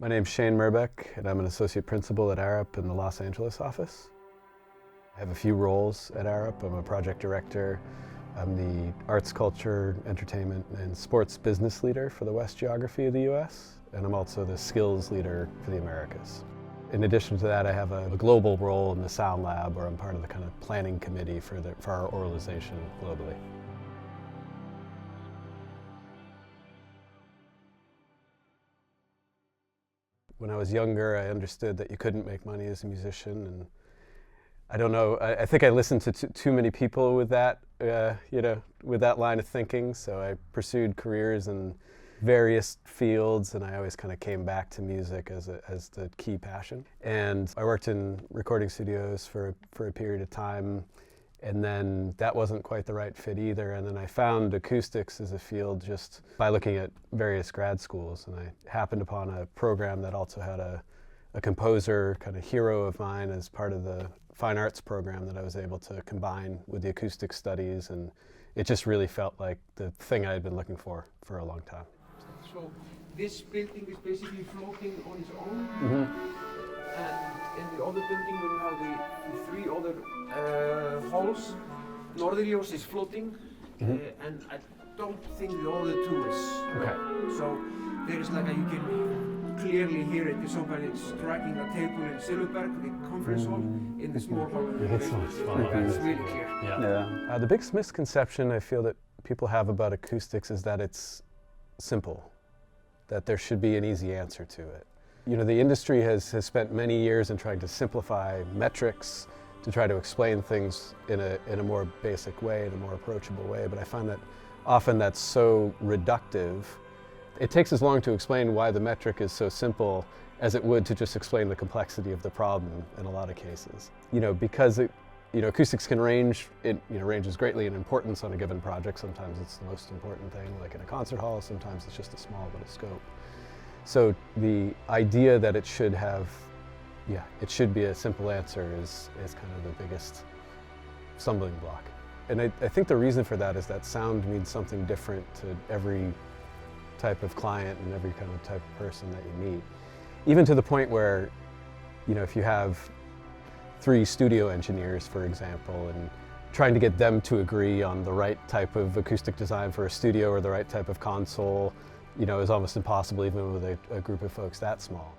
My name's Shane Myrbeck, and I'm an associate principal at Arup in the Los Angeles office. I have a few roles at Arup. I'm a project director. I'm the arts, culture, entertainment, and sports business leader for the West geography of the US, and I'm also the skills leader for the Americas. In addition to that, I have a global role in the Sound Lab, where I'm part of the kind of planning committee for our organization globally. When I was younger, I understood that you couldn't make money as a musician, and I don't know, I think I listened to too many people with that, with that line of thinking, so I pursued careers in various fields, and I always kind of came back to music as the key passion. And I worked in recording studios for a period of time, and then that wasn't quite the right fit either, and then I found acoustics as a field just by looking at various grad schools, and I happened upon a program that also had a composer, kind of hero of mine, as part of the fine arts program that I was able to combine with the acoustic studies, and it just really felt like the thing I had been looking for a long time. So this building is basically floating on its own, and in the other building we have the three other halls. Norðurljós is floating, and I don't think the other two is. Okay. So there is like you can clearly hear it if somebody is striking a table in Silverberg, the conference hall, in the small hall. It's really clear. Yeah. The biggest misconception I feel that people have about acoustics is that it's simple, that there should be an easy answer to it. You know, the industry has spent many years in trying to simplify metrics, to try to explain things in a more basic way, in a more approachable way, but I find that often that's so reductive. It takes as long to explain why the metric is so simple as it would to just explain the complexity of the problem in a lot of cases. You know, because acoustics can range, ranges greatly in importance on a given project. Sometimes it's the most important thing, like in a concert hall, sometimes it's just a small little scope. So the idea that it should be a simple answer is kind of the biggest stumbling block. And I think the reason for that is that sound means something different to every type of client and every kind of type of person that you meet. Even to the point where, if you have 3 studio engineers, for example, and trying to get them to agree on the right type of acoustic design for a studio or the right type of console, is almost impossible even with a group of folks that small.